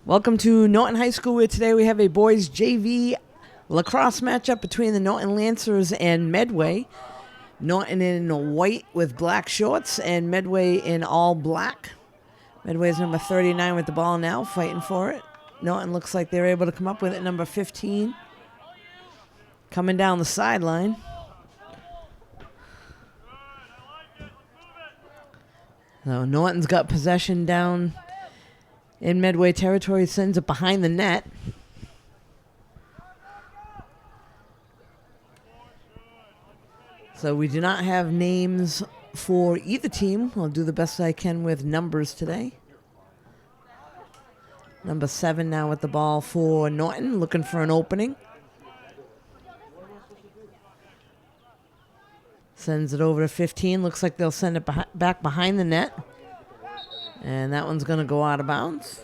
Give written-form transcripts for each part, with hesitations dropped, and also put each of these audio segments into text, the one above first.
Welcome to Norton High School, where today we have a boys JV lacrosse matchup between the Norton Lancers and Medway. Norton in white with black shorts and Medway in all black. Medway's number 39 with the ball now, fighting for it. Norton looks like they're able to come up with it. Number 15 coming down the sideline. So Norton's got possession down in Medway territory, sends it behind the net. So we do not have names for either team. I'll do the best I can with numbers today. Number 7 now with the ball for Norton, looking for an opening. Sends it over to 15. Looks like they'll send it back behind the net. And that one's going to go out of bounds.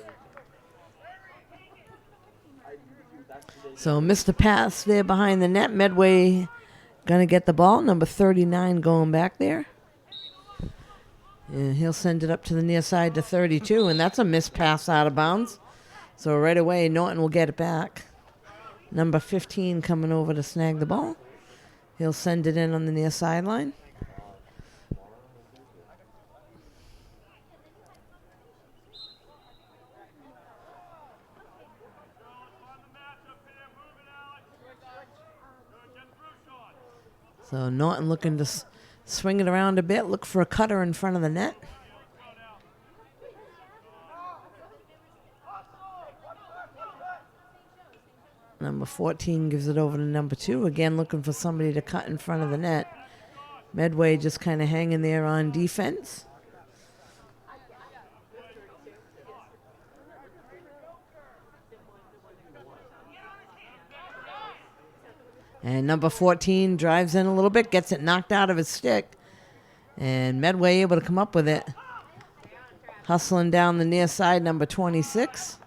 So missed a pass there behind the net. Medway going to get the ball. Number 39 going back there. And he'll send it up to the near side to 32. And that's a missed pass out of bounds. So right away, Norton will get it back. Number 15 coming over to snag the ball. He'll send it in on the near sideline. So Norton looking to swing it around a bit, look for a cutter in front of the net. Number 14 gives it over to number 2. Again, looking for somebody to cut in front of the net. Medway just kind of hanging there on defense. And number 14 drives in a little bit, gets it knocked out of his stick. And Medway able to come up with it. Hustling down the near side, number 26.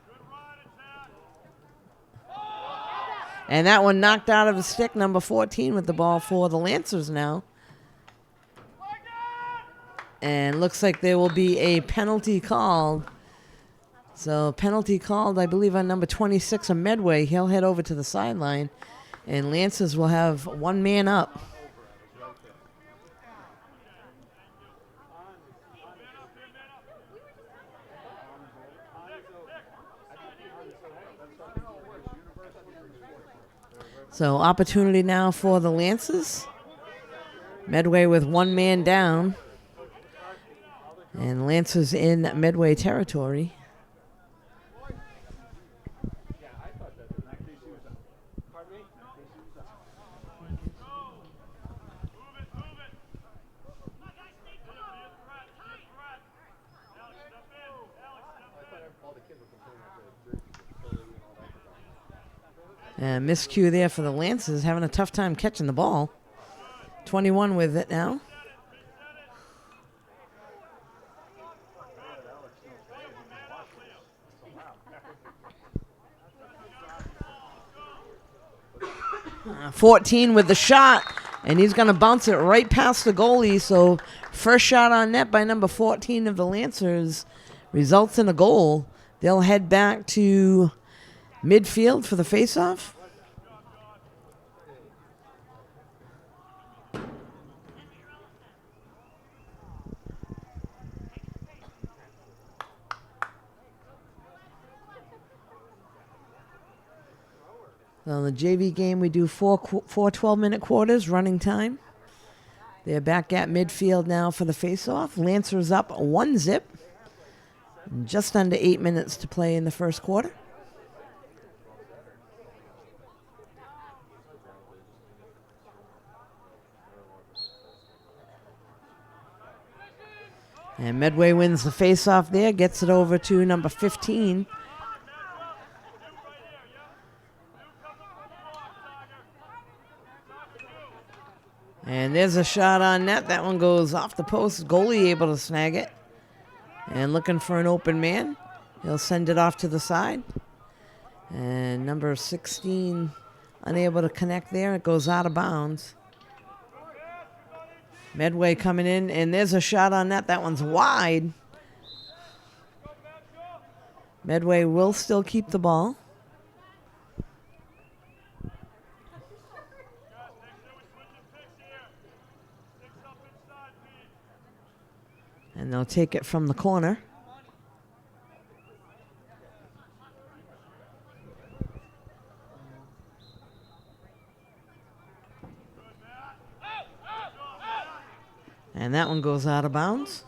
And that one knocked out of his stick, number 14 with the ball for the Lancers now. And looks like there will be a penalty called. So penalty called, I believe, on number 26 of Medway. He'll head over to the sideline. And Lancers will have one man up. So opportunity now for the Lancers. Medway with one man down. And Lancers in Medway territory. And miscue there for the Lancers, having a tough time catching the ball. 21 with it now. Uh, 14 with the shot, and he's going to bounce it right past the goalie. So first shot on net by number 14 of the Lancers results in a goal. They'll head back to midfield for the faceoff. So in the JV game, we do four 12-minute quarters, running time. They're back at midfield now for the faceoff. Lancers up 1-0. Just under 8 minutes to play in the first quarter. And Medway wins the faceoff there, gets it over to number 15. And there's a shot on net. That one goes off the post. Goalie able to snag it. And looking for an open man. He'll send it off to the side. And number 16 unable to connect there. It goes out of bounds. Medway coming in, and there's a shot on net. That one's wide. Medway will still keep the ball. And they'll take it from the corner. And that one goes out of bounds.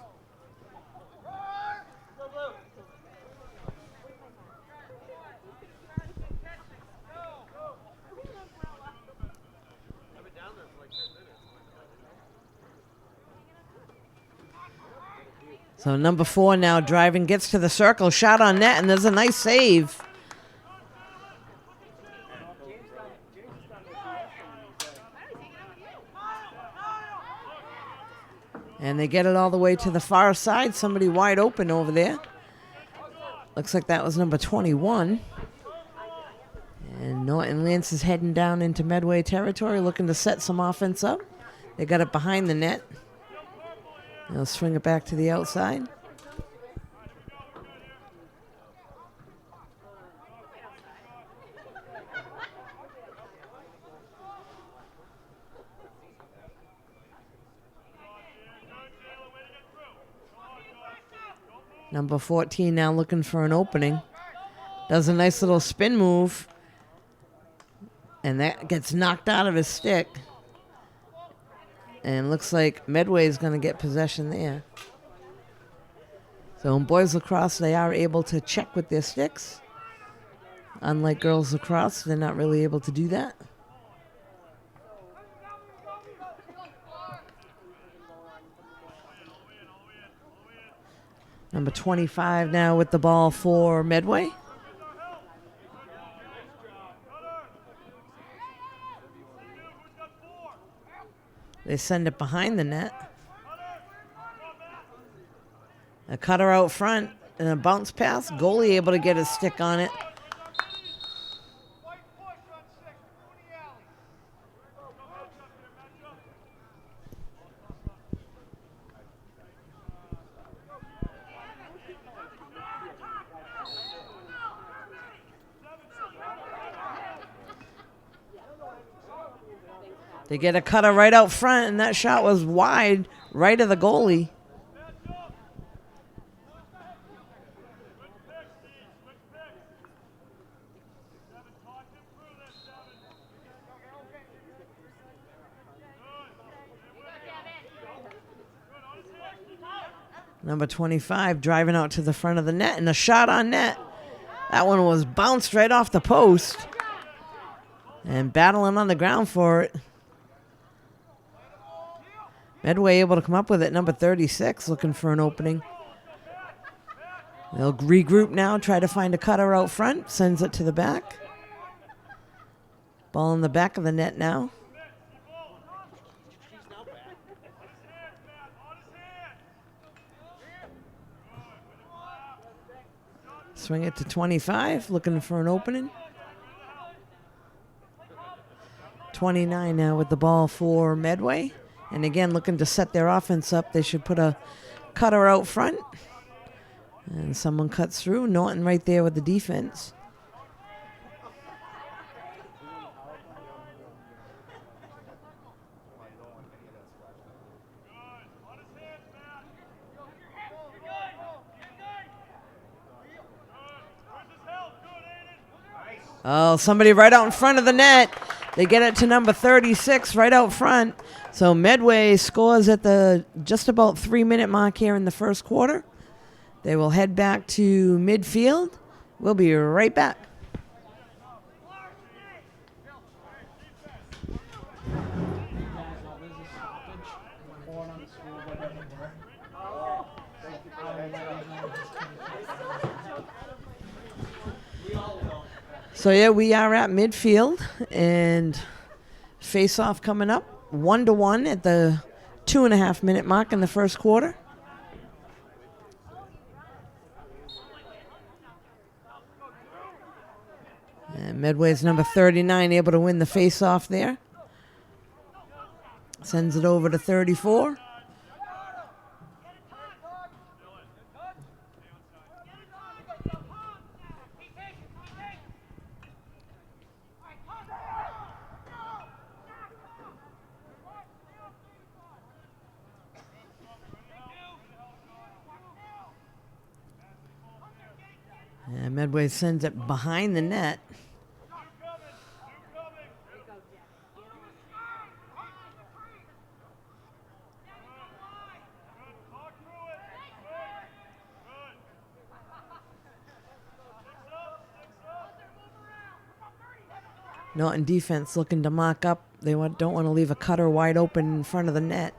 So number 4 now driving, gets to the circle, shot on net, and there's a nice save. And they get it all the way to the far side. Somebody wide open over there. Looks like that was number 21. And Norton Lance is heading down into Medway territory, looking to set some offense up. They got it behind the net. They'll swing it back to the outside. Number 14 now looking for an opening. Does a nice little spin move. And that gets knocked out of his stick. And looks like Medway is going to get possession there. So in boys lacrosse, they are able to check with their sticks. Unlike girls lacrosse, they're not really able to do that. Number 25 now with the ball for Medway. They send it behind the net. A cutter out front and a bounce pass. Goalie able to get his stick on it. They get a cutter right out front, and that shot was wide, right of the goalie. Number 25 driving out to the front of the net, and a shot on net. That one was bounced right off the post. And battling on the ground for it. Medway able to come up with it. Number 36 looking for an opening. They'll regroup now, try to find a cutter out front. Sends it to the back. Ball in the back of the net now. Swing it to 25, looking for an opening. 29 now with the ball for Medway. And again, looking to set their offense up. They should put a cutter out front. And someone cuts through. Norton right there with the defense. Oh, somebody right out in front of the net. They get it to number 36 right out front. So Medway scores at the just about 3-minute mark here in the first quarter. They will head back to midfield. We'll be right back. So yeah, we are at midfield and face-off coming up. 1-1 at the 2.5-minute mark in the first quarter. And Medway's number 39 able to win the face-off there. Sends it over to 34. And Medway sends it behind the net. Norton defense looking to mock up. They don't want to leave a cutter wide open in front of the net.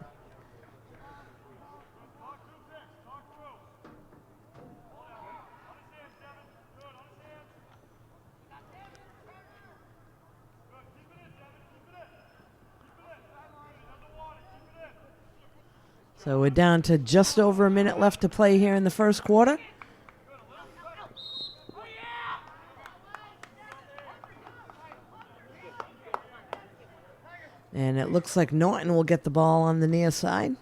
So we're down to just over a minute left to play here in the first quarter. And it looks like Norton will get the ball on the near side.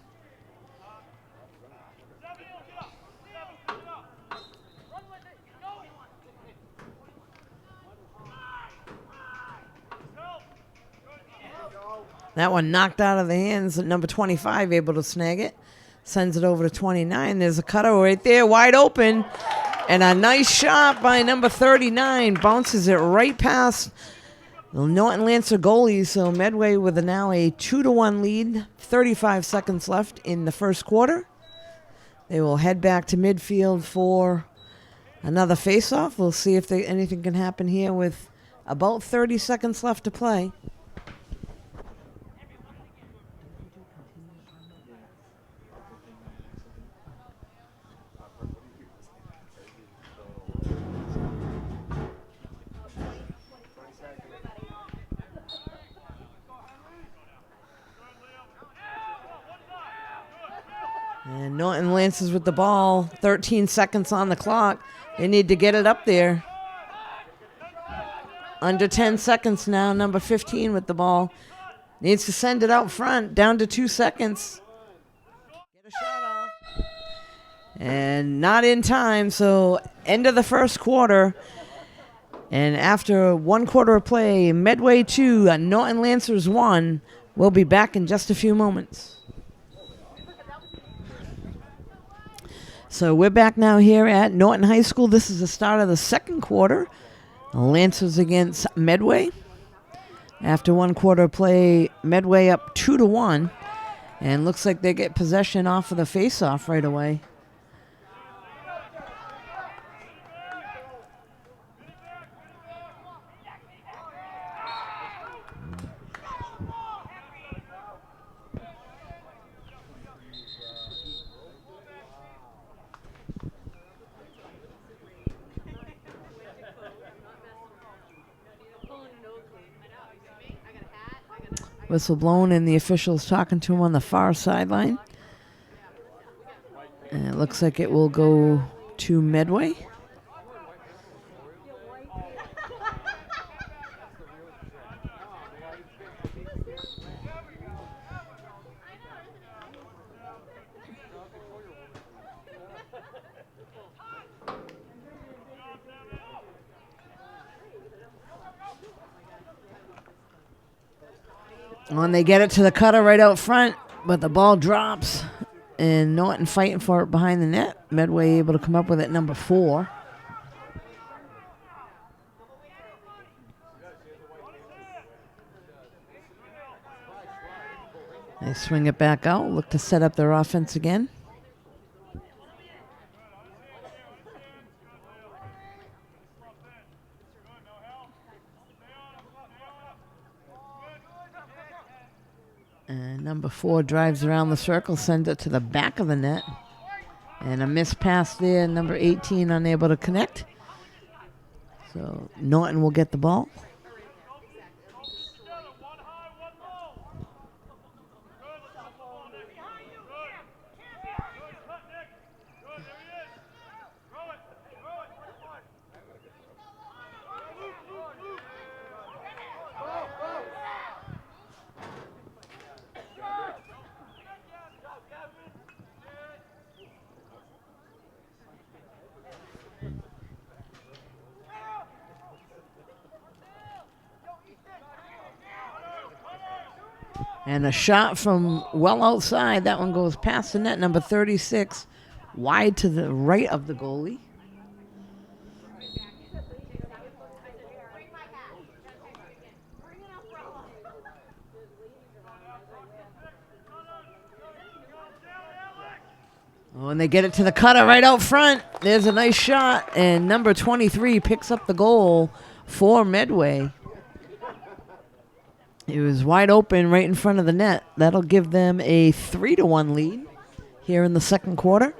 That one knocked out of the hands at number 25, able to snag it. Sends it over to 29. There's a cutter right there, wide open. And a nice shot by number 39. Bounces it right past the Norton Lancer goalie. So Medway with now a 2-1 lead. 35 seconds left in the first quarter. They will head back to midfield for another face-off. We'll see if anything can happen here with about 30 seconds left to play. And Norton Lancers with the ball. 13 seconds on the clock. They need to get it up there. Under 10 seconds now. Number 15 with the ball. Needs to send it out front. Down to 2 seconds. Get a shot off. And not in time. So end of the first quarter. And after 1 quarter of play, Medway 2, Norton Lancers 1. We'll be back in just a few moments. So we're back now here at Norton High School. This is the start of the second quarter. Lancers against Medway. After 1 quarter of play, Medway up 2-1. And looks like they get possession off of the face-off right away. Whistle blown and the officials talking to him on the far sideline. And it looks like it will go to Medway. When they get it to the cutter right out front, but the ball drops, and Norton fighting for it behind the net. Medway able to come up with it, number 4. They swing it back out, look to set up their offense again. And number 4 drives around the circle, sends it to the back of the net. And a missed pass there, number 18 unable to connect. So Norton will get the ball. And a shot from well outside. That one goes past the net. Number 36, wide to the right of the goalie. Oh, and they get it to the cutter right out front. There's a nice shot, and number 23 picks up the goal for Medway. It was wide open right in front of the net. That'll give them a 3-1 lead here in the second quarter.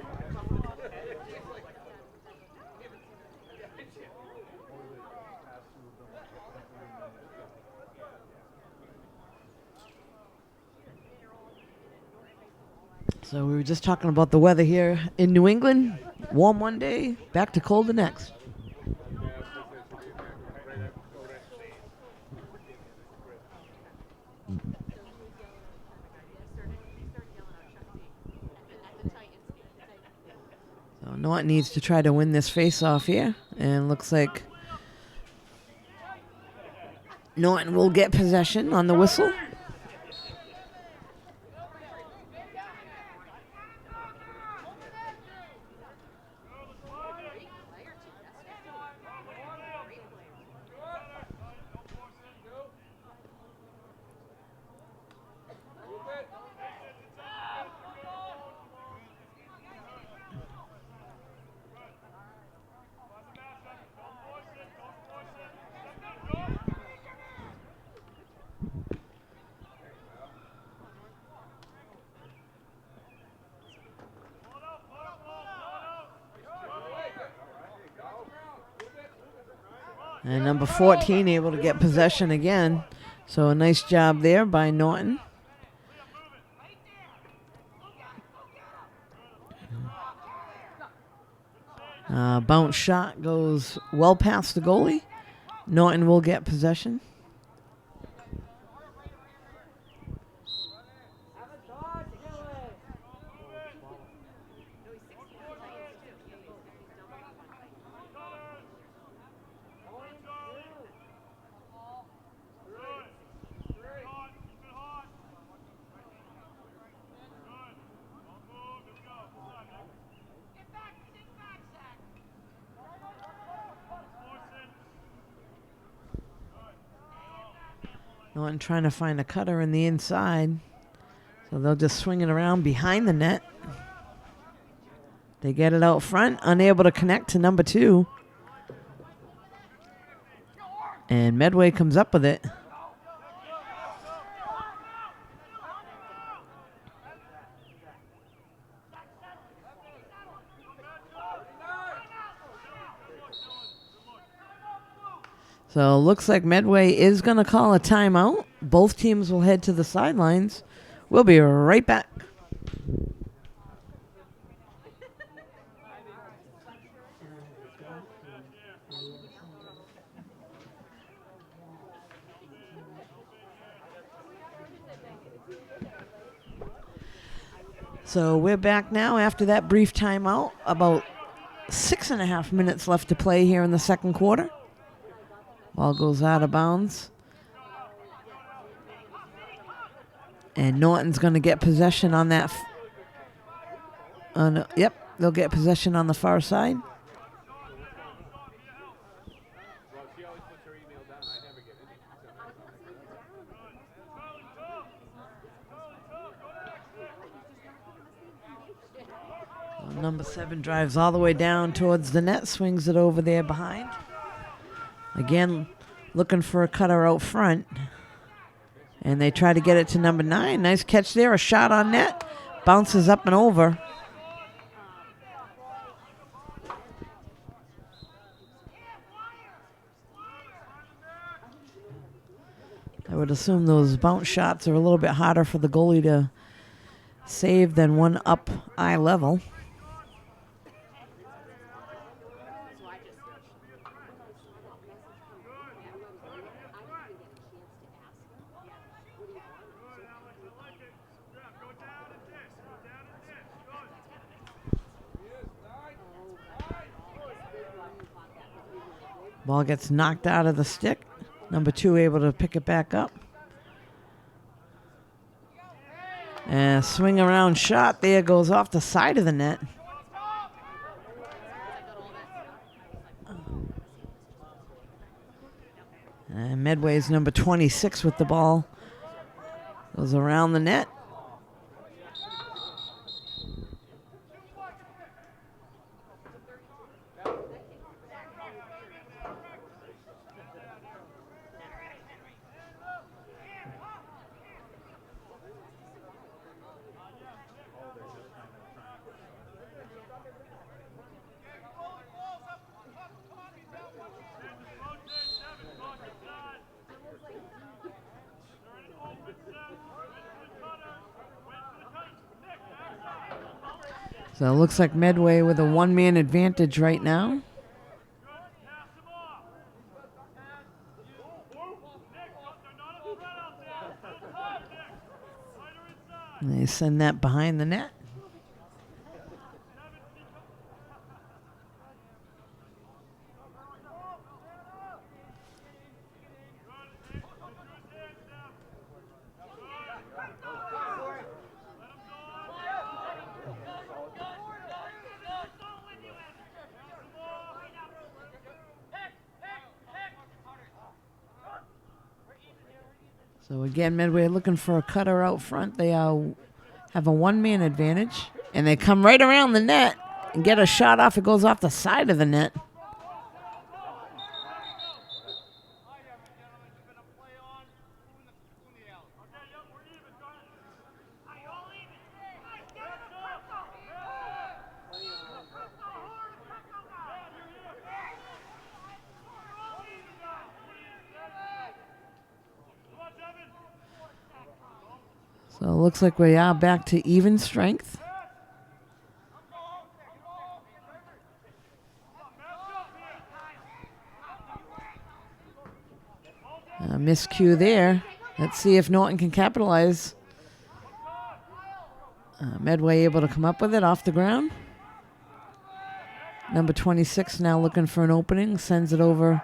So we were just talking about the weather here in New England. Warm one day, back to cold the next. So Norton needs to try to win this face-off here. And looks like Norton will get possession on the whistle. And number 14 able to get possession again. So a nice job there by Norton. Bounce shot goes well past the goalie. Norton will get possession. Norton trying to find a cutter in the inside. So they'll just swing it around behind the net. They get it out front, unable to connect to number 2. And Medway comes up with it. So looks like Medway is going to call a timeout. Both teams will head to the sidelines. We'll be right back. So we're back now after that brief timeout. About 6.5 minutes left to play here in the second quarter. Ball goes out of bounds. And Norton's going to get possession on that. Yep, they'll get possession on the far side. Number 7 drives all the way down towards the net, swings it over there behind. Again, looking for a cutter out front. And they try to get it to number 9. Nice catch there, a shot on net. Bounces up and over. I would assume those bounce shots are a little bit harder for the goalie to save than one up eye level. Ball gets knocked out of the stick. Number 2 able to pick it back up. And swing around shot there goes off the side of the net. And Medway's number 26 with the ball. Goes around the net. So it looks like Medway with a one-man advantage right now. And they send that behind the net. So again, Medway looking for a cutter out front. They have a one-man advantage. And they come right around the net and get a shot off. It goes off the side of the net. So it looks like we are back to even strength. Miscue there. Let's see if Norton can capitalize. Medway able to come up with it off the ground. Number 26 now looking for an opening. Sends it over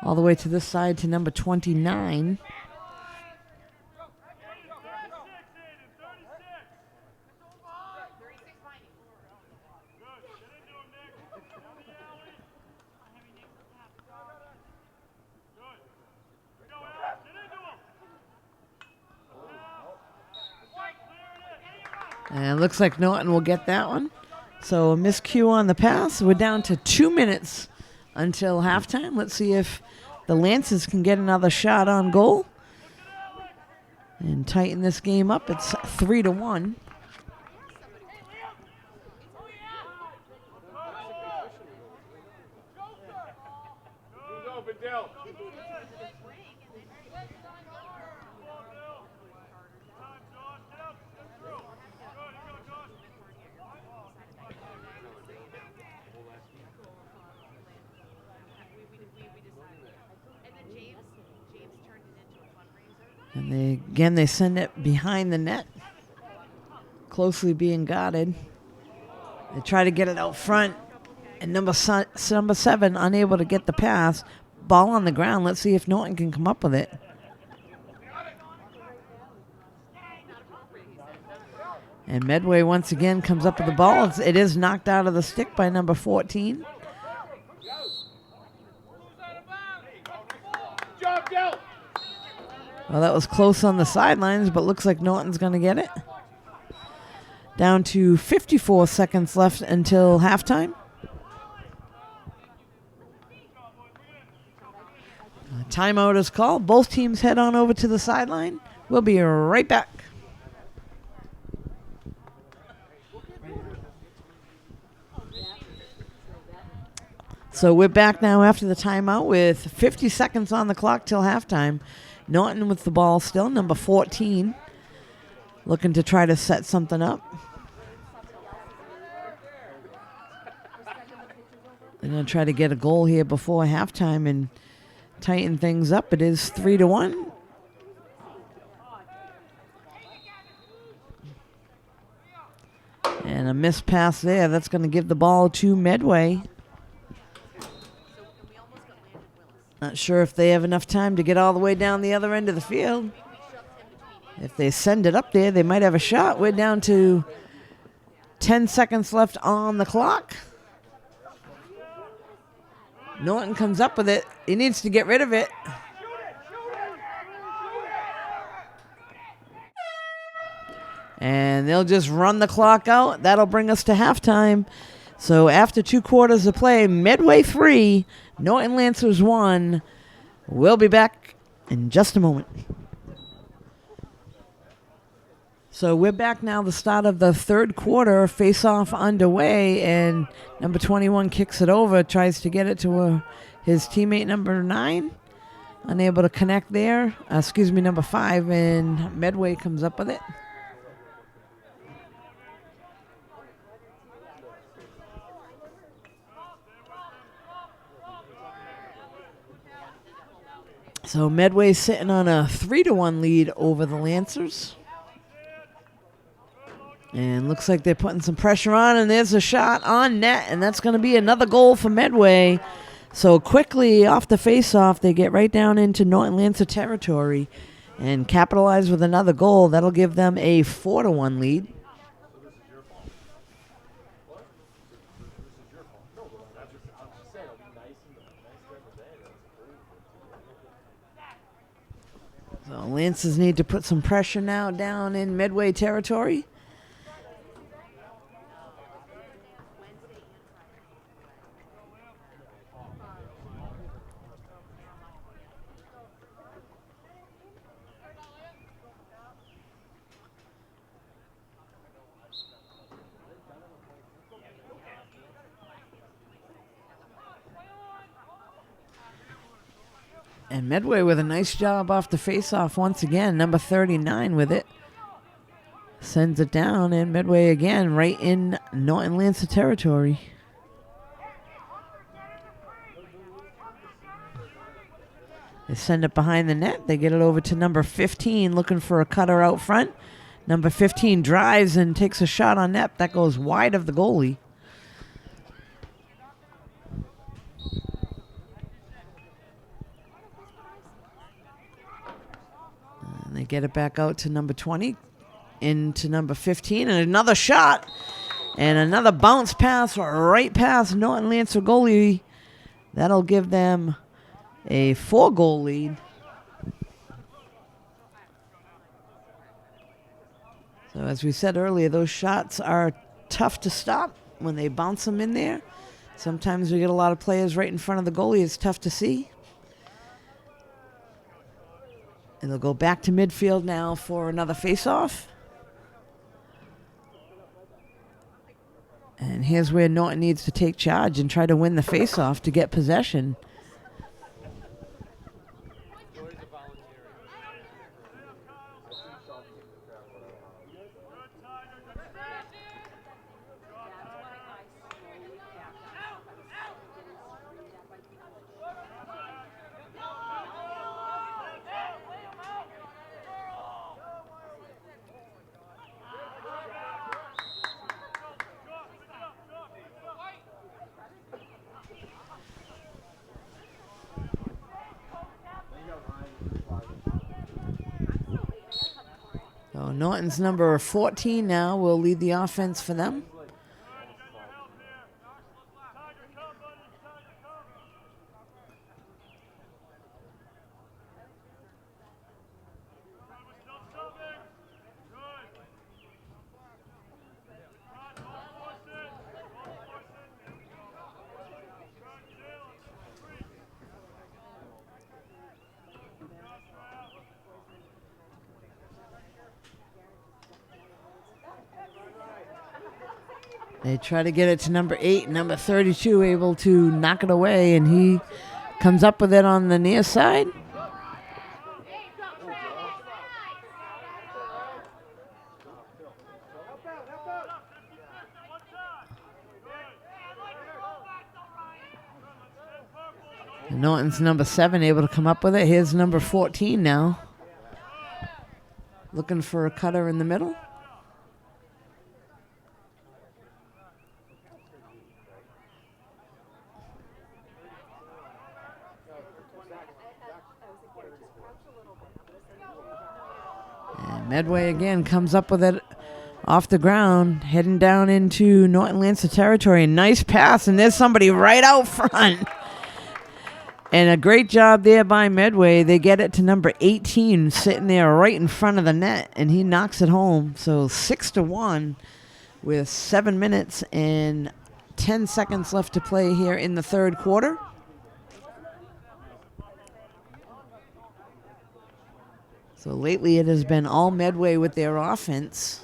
all the way to this side to number 29. And it looks like Norton will get that one. So a miscue on the pass. We're down to 2 minutes until halftime. Let's see if the Lancers can get another shot on goal and tighten this game up. It's 3-1. And they send it behind the net, closely being guarded. They try to get it out front, and number 7 unable to get the pass. Ball on the ground. Let's see if Norton can come up with it. And Medway once again comes up with the ball. It is knocked out of the stick by number 14. Well, that was close on the sidelines, but looks like Norton's going to get it. Down to 54 seconds left until halftime. Timeout is called. Both teams head on over to the sideline. We'll be right back. So we're back now after the timeout with 50 seconds on the clock till halftime. Norton with the ball still, number 14, looking to try to set something up. They're going to try to get a goal here before halftime and tighten things up. It is 3-1. And a missed pass there. That's going to give the ball to Medway. Not sure if they have enough time to get all the way down the other end of the field. If they send it up there, they might have a shot. We're down to 10 seconds left on the clock. Norton comes up with it. He needs to get rid of it. And they'll just run the clock out. That'll bring us to halftime. So after 2 quarters of play, Medway 3, Norton Lancers 1. We'll be back in just a moment. So we're back now, the start of the third quarter, face-off underway, and number 21 kicks it over, tries to get it to his teammate number 9. Unable to connect there. Number 5, and Medway comes up with it. So Medway's sitting on a 3-1 lead over the Lancers. And looks like they're putting some pressure on, and there's a shot on net, and that's going to be another goal for Medway. So quickly off the face-off, they get right down into Norton Lancer territory and capitalize with another goal. That'll give them a 4-1 lead. So Lancers need to put some pressure now down in Medway territory. And Medway with a nice job off the face-off once again. Number 39 with it. Sends it down, and Medway again right in Norton Lancer territory. They send it behind the net. They get it over to number 15, looking for a cutter out front. Number 15 drives and takes a shot on net. That goes wide of the goalie. And they get it back out to number 20, into number 15, and another shot. And another bounce pass right past Norton Lancer goalie. That'll give them a 4-goal lead. So as we said earlier, those shots are tough to stop when they bounce them in there. Sometimes we get a lot of players right in front of the goalie. It's tough to see. And they'll go back to midfield now for another face-off. And here's where Norton needs to take charge and try to win the face-off to get possession. So Norton's number 14 now will lead the offense for them. They try to get it to number 8. Number 32 able to knock it away, and he comes up with it on the near side. And Norton's number 7 able to come up with it. Here's number 14 now. Looking for a cutter in the middle. Medway again comes up with it off the ground, heading down into Norton Lancer territory. Nice pass, and there's somebody right out front. And a great job there by Medway. They get it to number 18, sitting there right in front of the net, and he knocks it home. So 6-1 with 7 minutes and 10 seconds left to play here in the third quarter. So lately it has been all Medway with their offense.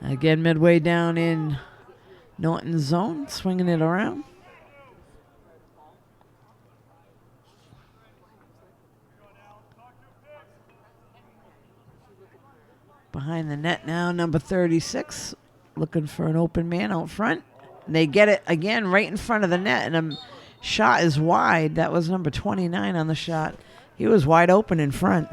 Again, Medway down in Norton's zone, swinging it around. Behind the net now, number 36, looking for an open man out front. And they get it again right in front of the net, and a shot is wide. That was number 29 on the shot. He was wide open in front.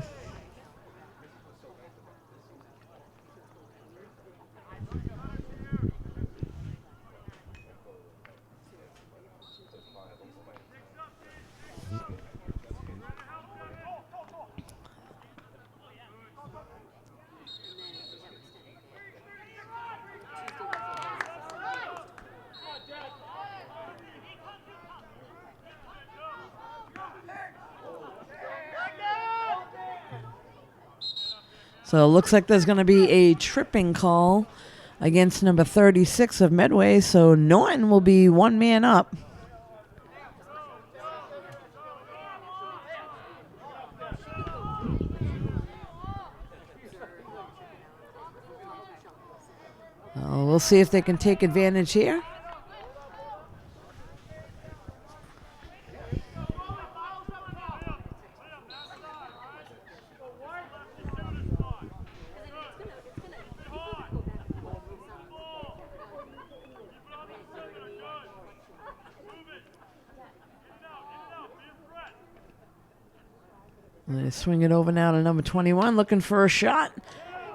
So it looks like there's going to be a tripping call against number 36 of Medway. So Norton will be one man up. We'll see if they can take advantage here. They swing it over now to number 21, looking for a shot.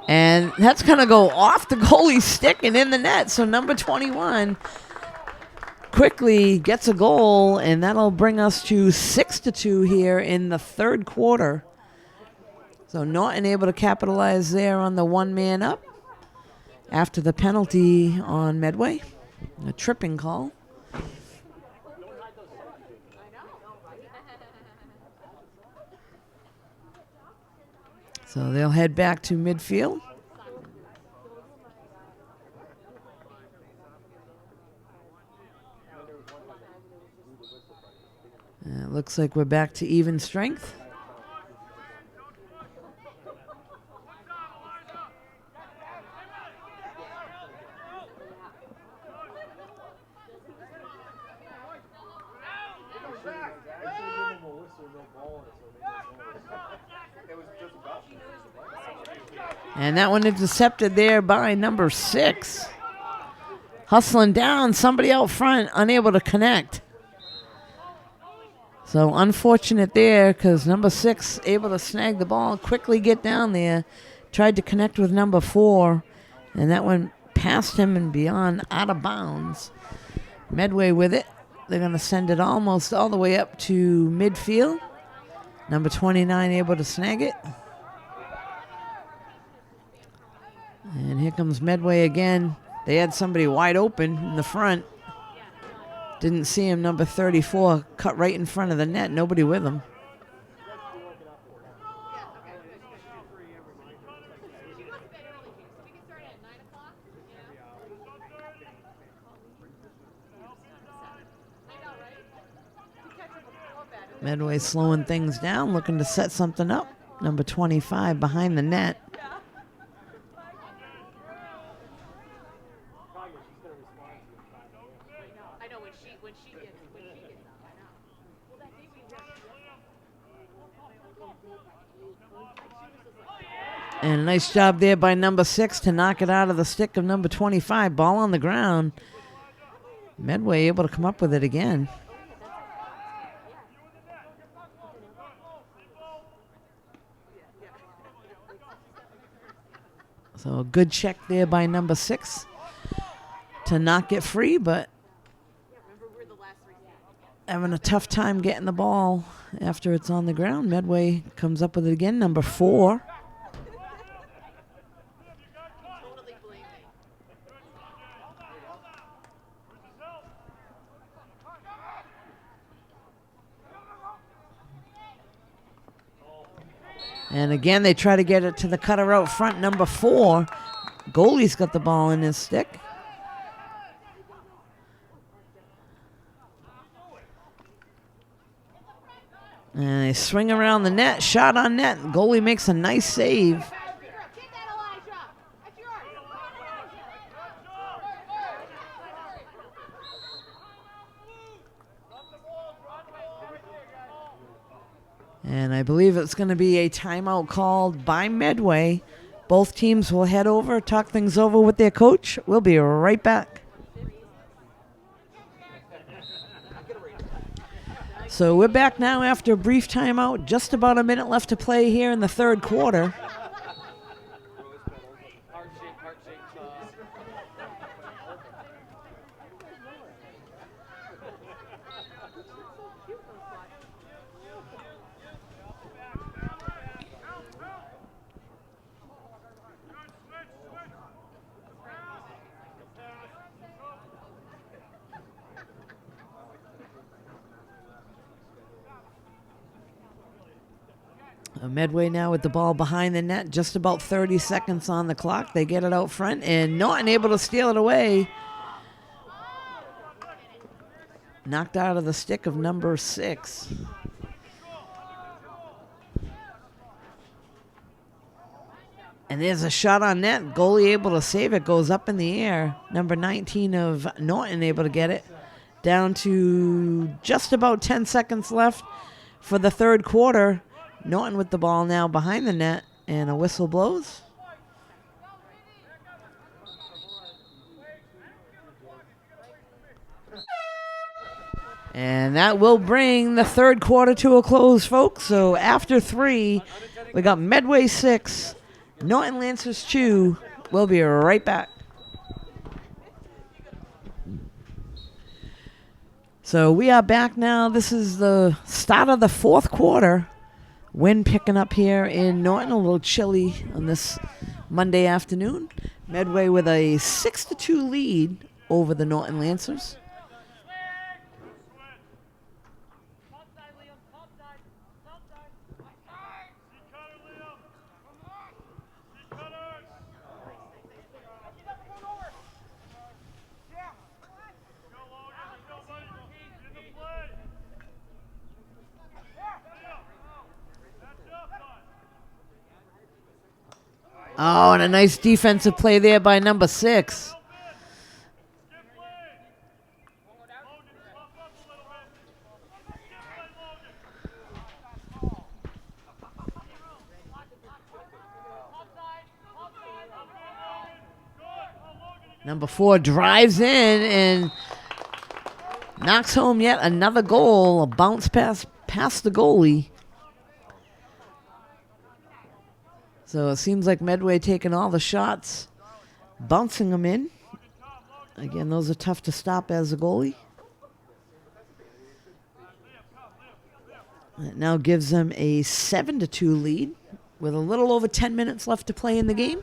And that's going to go off the goalie's stick and in the net. So number 21 quickly gets a goal, and that'll bring us to 6-2 here in the third quarter. So Norton able to capitalize there on the one man up after the penalty on Medway, a tripping call. So they'll head back to midfield. It looks like we're back to even strength. And that one intercepted there by number 6. Hustling down, somebody out front, unable to connect. So unfortunate there, because number 6 able to snag the ball, quickly get down there. Tried to connect with number 4, and that went past him and beyond, out of bounds. Medway with it. They're going to send it almost all the way up to midfield. Number 29 able to snag it. And here comes Medway again. They had somebody wide open in the front. Didn't see him, number 34, cut right in front of the net. Nobody with him. Medway slowing things down, looking to set something up. Number 25 behind the net. And a nice job there by number 6 to knock it out of the stick of number 25. Ball on the ground. Medway able to come up with it again. So a good check there by number 6 to knock it free, but having a tough time getting the ball after it's on the ground. Medway comes up with it again, number 4. And again, they try to get it to the cutter out front, number 4. Goalie's got the ball in his stick. And they swing around the net, shot on net. Goalie makes a nice save. And I believe it's going to be a timeout called by Medway. Both teams will head over, talk things over with their coach. We'll be right back. So we're back now after a brief timeout. Just about a minute left to play here in the third quarter. Medway now with the ball behind the net, just about 30 seconds on the clock. They get it out front, and Norton able to steal it away. Knocked out of the stick of number 6. And there's a shot on net. Goalie able to save it, goes up in the air. Number 19 of Norton able to get it. Down to just about 10 seconds left for the third quarter. Norton with the ball now behind the net, and a whistle blows. And that will bring the third quarter to a close, folks. So after 3, we got Medway 6, Norton Lancers 2. We'll be right back. So we are back now. This is the start of the fourth quarter. Wind picking up here in Norton, a little chilly on this Monday afternoon. Medway with a 6-2 lead over the Norton Lancers. Oh, and a nice defensive play there by number 6. Number 4 drives in and knocks home yet another goal. A bounce pass past the goalie. So it seems like Medway taking all the shots, bouncing them in. Again, those are tough to stop as a goalie. It now gives them a 7-2 lead with a little over 10 minutes left to play in the game.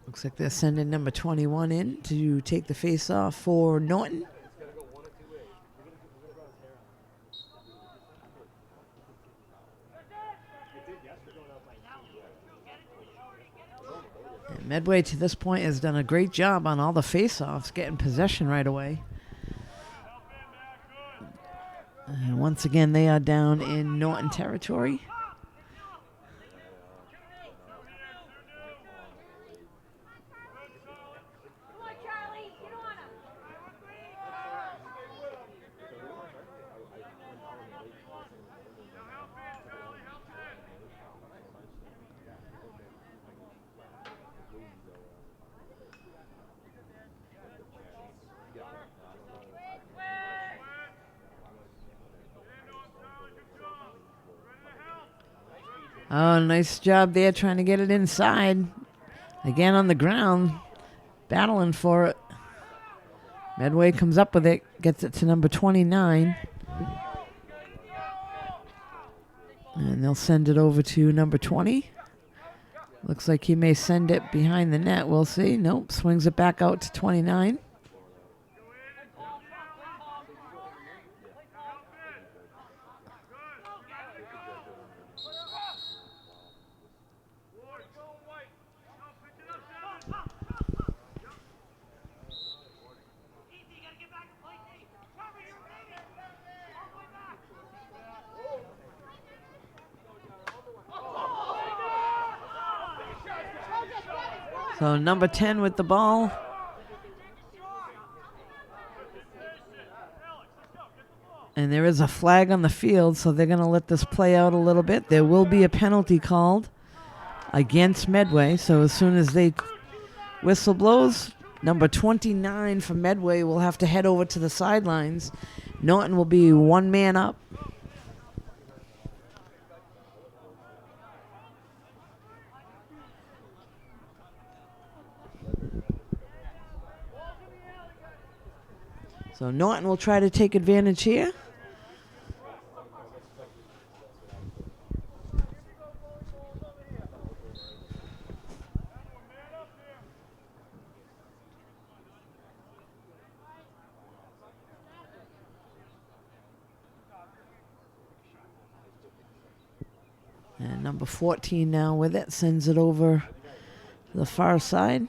Looks like they're sending number 21 in to take the face-off for Norton. And Medway to this point has done a great job on all the face-offs, getting possession right away. And once again, they are down in Norton territory. Oh, nice job there trying to get it inside. Again on the ground, battling for it. Medway comes up with it, gets it to number 29. And they'll send it over to number 20. Looks like he may send it behind the net. We'll see. Nope, swings it back out to 29. So number 10 with the ball. And there is a flag on the field, so they're going to let this play out a little bit. There will be a penalty called against Medway. So as soon as they whistle blows, number 29 for Medway will have to head over to the sidelines. Norton will be one man up. So Norton will try to take advantage here. And number 14 now with it, sends it over to the far side.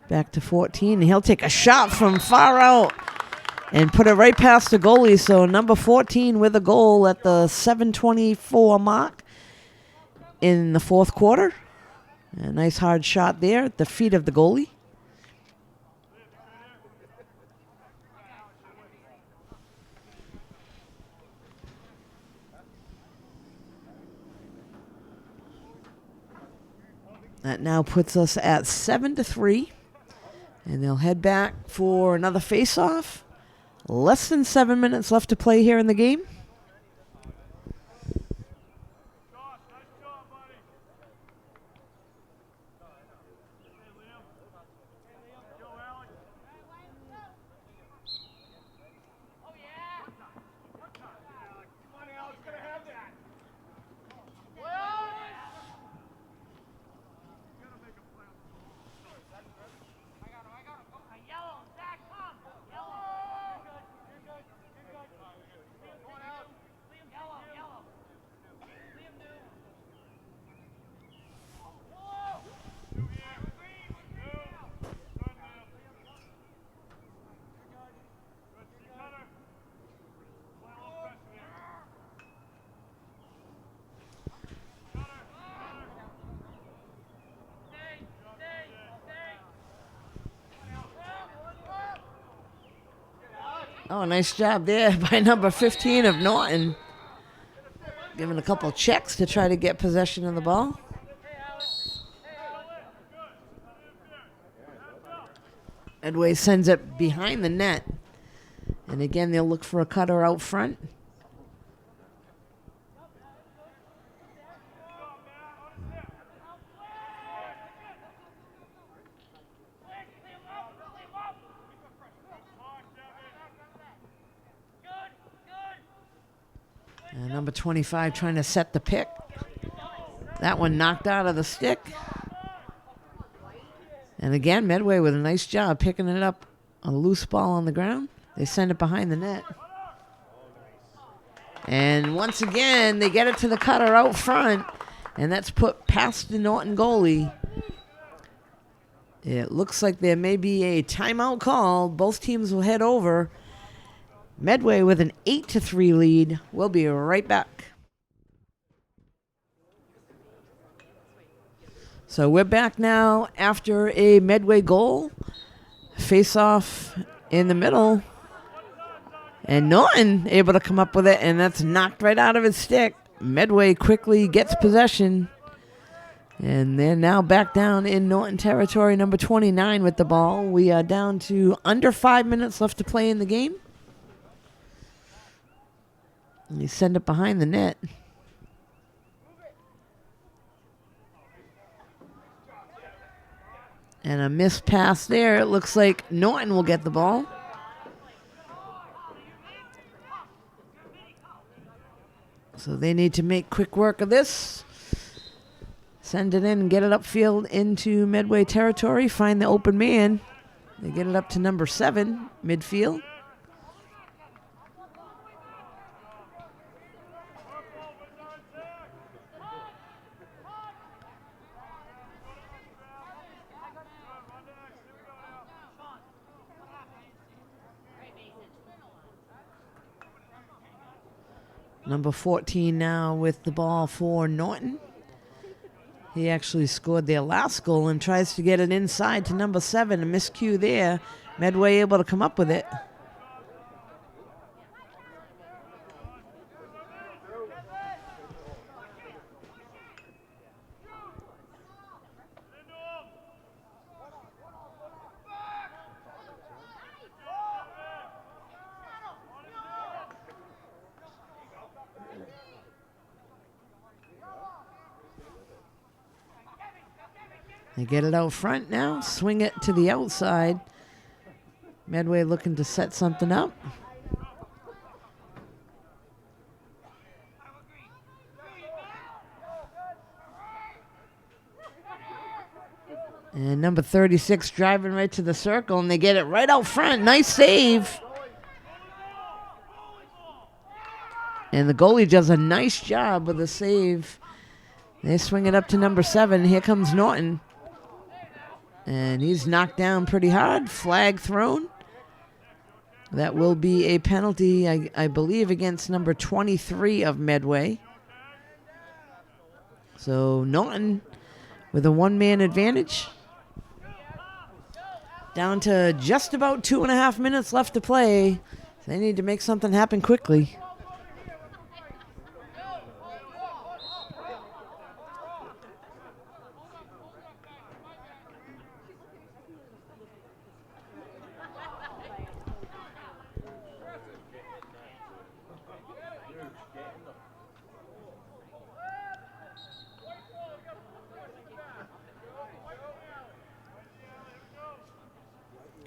Back to 14, and he'll take a shot from far out and put it right past the goalie. So number 14 with a goal at the 7:24 mark in the fourth quarter. A nice hard shot there at the feet of the goalie. That now puts us at 7-3. And they'll head back for another face-off. Less than 7 minutes left to play here in the game. Oh, nice job there by number 15 of Norton. Giving a couple checks to try to get possession of the ball. Medway sends it behind the net. And again, they'll look for a cutter out front. And number 25 trying to set the pick. That one knocked out of the stick. And again, Medway with a nice job picking it up on a loose ball on the ground. They send it behind the net. And once again, they get it to the cutter out front. And that's put past the Norton goalie. It looks like there may be a timeout call. Both teams will head over. Medway with an 8-3 lead. We'll be right back. So we're back now after a Medway goal. Face off in the middle. And Norton able to come up with it, and that's knocked right out of his stick. Medway quickly gets possession. And they're now back down in Norton territory, number 29 with the ball. We are down to under 5 minutes left to play in the game. And they send it behind the net. And a missed pass there. It looks like Norton will get the ball. So they need to make quick work of this. Send it in and get it upfield into Medway territory. Find the open man. They get it up to number 7, midfield. Number 14 now with the ball for Norton. He actually scored their last goal and tries to get it inside to number 7. A miscue there. Medway able to come up with it. They get it out front now, swing it to the outside. Medway looking to set something up. And number 36 driving right to the circle, and they get it right out front. Nice save. And the goalie does a nice job with the save. They swing it up to number 7. Here comes Norton. And he's knocked down pretty hard. Flag thrown. That will be a penalty, I believe, against number 23 of Medway. So Norton with a one-man advantage. Down to just about 2.5 minutes left to play. They need to make something happen quickly.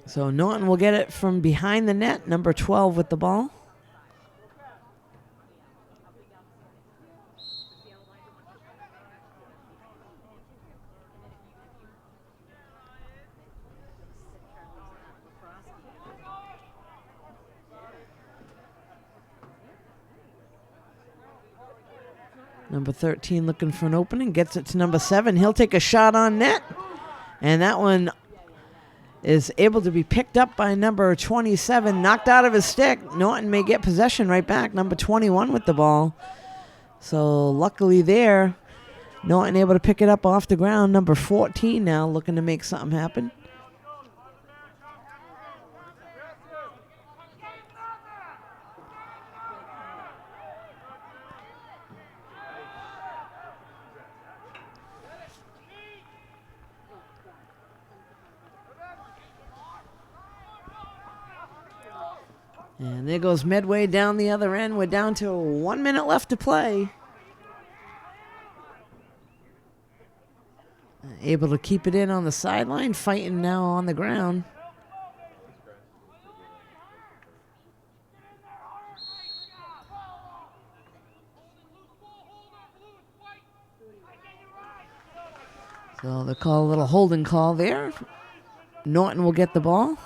So Norton will get it from behind the net, number 12 with the ball. Number 13 looking for an opening, gets it to number 7. He'll take a shot on net, and that one is able to be picked up by number 27, knocked out of his stick. Norton may get possession right back, number 21 with the ball. So luckily there, Norton able to pick it up off the ground. Number 14 now looking to make something happen. And there goes Medway down the other end. We're down to 1 minute left to play. Able to keep it in on the sideline, fighting now on the ground. So they'll call a little holding call there. Norton will get the ball.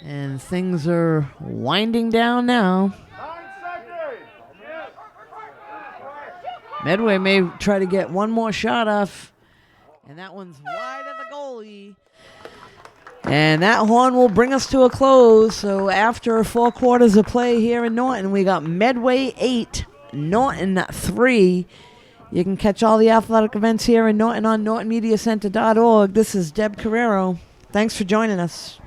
And things are winding down now. Medway may try to get one more shot off. And that one's wide of the goalie. And that horn will bring us to a close. So after 4 quarters of play here in Norton, we got Medway 8, Norton 3. You can catch all the athletic events here in Norton on NortonMediaCenter.org. This is Deb Carrero. Thanks for joining us.